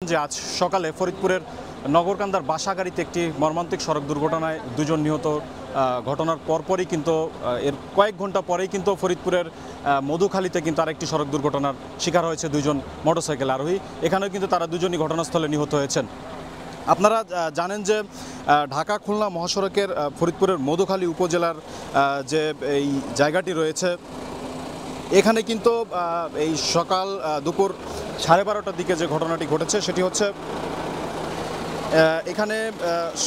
যে আজ সকালে ফরিদপুরের নগরকান্দার বাসাগাড়িতে একটি মর্মান্তিক সড়ক দুর্ঘটনায় দুজন নিহত ঘটনার পরপরই কিন্তু এর কয়েক ঘন্টা পরেই কিন্তু ফরিদপুরের মধুখালীতে কিন্তু আরেকটি সড়ক দুর্ঘটনার শিকার হয়েছে দুজন মোটরসাইকেল আরোহী। এখানেও কিন্তু তারা দুজনই ঘটনাস্থলে নিহত হয়েছেন। আপনারা জানেন যে ঢাকা খুলনা মহাসড়কের ফরিদপুরের মধুখালী উপজেলার যে এই জায়গাটি রয়েছে, এখানে কিন্তু এই সকাল দুপুর 12:30টার দিকে যে ঘটনাটি ঘটেছে সেটি হচ্ছে এখানে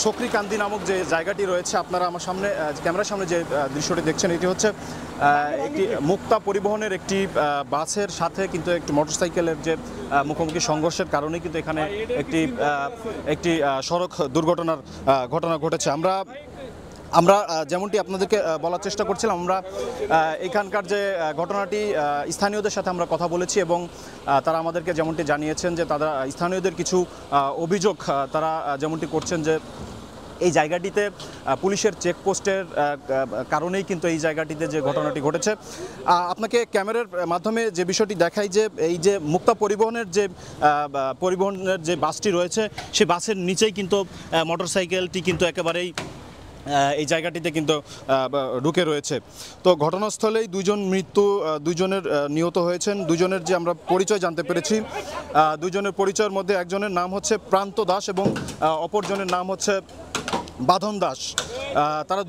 সক্রিকান্দি নামক যে জায়গাটি রয়েছে, আপনারা আমার সামনে ক্যামেরার সামনে যে দৃশ্যটি দেখছেন, এটি হচ্ছে একটি মুক্তা পরিবহনের একটি বাসের সাথে কিন্তু একটি মোটরসাইকেলের যে মুখোমুখি সংঘর্ষের কারণে কিন্তু এখানে একটি সড়ক দুর্ঘটনার ঘটনা ঘটেছে। আমরা যেমনটি আপনাদেরকে বলার চেষ্টা করছিলাম, আমরা এখানকার যে ঘটনাটি স্থানীয়দের সাথে আমরা কথা বলেছি এবং তারা আমাদেরকে যেমনটি জানিয়েছেন যে তারা স্থানীয়দের কিছু অভিযোগ তারা যেমনটি করছেন যে এই জায়গাটিতে পুলিশের চেকপোস্টের কারণেই কিন্তু এই জায়গাটিতে যে ঘটনাটি ঘটেছে। আপনাকে ক্যামেরার মাধ্যমে যে বিষয়টি দেখাই যে এই যে মুক্তা পরিবহনের যে বাসটি রয়েছে, সেই বাসের নিচেই কিন্তু মোটরসাইকেলটি কিন্তু একেবারেই এই জায়গাটিতে কিন্তু ঢুকে রয়েছে। তো ঘটনাস্থলেই দুইজনের নিহত হয়েছেন। দুজনের যে আমরা পরিচয় জানতে পেরেছি, দুজনের পরিচয়ের মধ্যে একজনের নাম হচ্ছে প্রান্ত দাস এবং অপরজনের নাম হচ্ছে বাঁধন দাস। তারা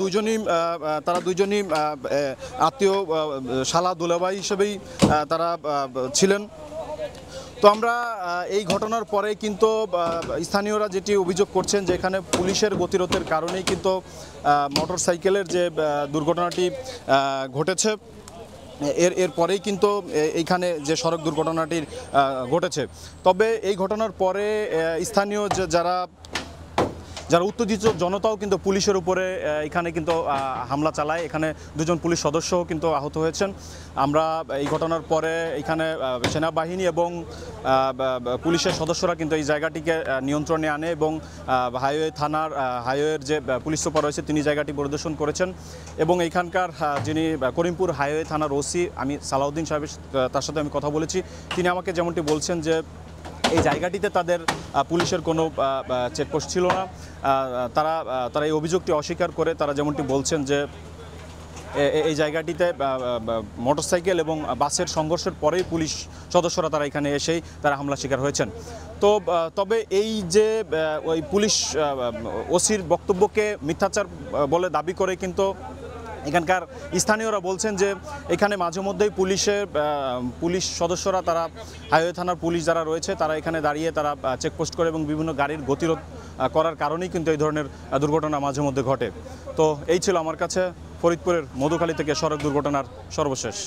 দুইজনই আত্মীয়, শালা দুলাভাই হিসেবেই তারা ছিলেন। তো আমরা এই ঘটনার পরে কিন্তু স্থানীয়রা যেটি অভিযোগ করছেন যে এখানে পুলিশের গতিরোধের কারণেই কিন্তু মোটরসাইকেলের যে দুর্ঘটনাটি ঘটেছে, এর পরেই কিন্তু এইখানে যে সড়ক দুর্ঘটনাটি ঘটেছে। তবে এই ঘটনার পরে স্থানীয় যারা উত্তেজিত জনতাও কিন্তু পুলিশের উপরে এখানে কিন্তু হামলা চালায়। এখানে দুজন পুলিশ সদস্যও কিন্তু আহত হয়েছেন। আমরা এই ঘটনার পরে এখানে সেনাবাহিনী এবং পুলিশের সদস্যরা কিন্তু এই জায়গাটিকে নিয়ন্ত্রণে আনে এবং হাইওয়ের যে পুলিশ সুপার রয়েছে তিনি জায়গাটি পরিদর্শন করেছেন এবং এইখানকার যিনি করিমপুর হাইওয়ে থানার ওসি আমি সালাউদ্দিন সাহেব, তার সাথে আমি কথা বলেছি। তিনি আমাকে যেমনটি বলছেন যে এই জায়গাটিতে তাদের পুলিশের কোনো চেকপোস্ট ছিল না। তারা এই অভিযোগটি অস্বীকার করে তারা যেমনটি বলছেন যে এই জায়গাটিতে মোটরসাইকেল এবং বাসের সংঘর্ষের পরেই পুলিশ সদস্যরা তারা এখানে এসেই তারা হামলা শিকার হয়েছেন। তবে এই যে ওই পুলিশ ওসির বক্তব্যকে মিথ্যাচার বলে দাবি করে কিন্তু এখানকার স্থানীয়রা বলছেন যে এখানে মাঝে মধ্যেই পুলিশ সদস্যরা, তারা হাইওয়ে থানার পুলিশ যারা রয়েছে তারা এখানে দাঁড়িয়ে তারা চেকপোস্ট করে এবং বিভিন্ন গাড়ির গতিরোধ করার কারণেই কিন্তু এই ধরনের দুর্ঘটনা মাঝে মধ্যে ঘটে। তো এই ছিল আমার কাছে ফরিদপুরের মধুখালী থেকে সড়ক দুর্ঘটনার সর্বশেষ।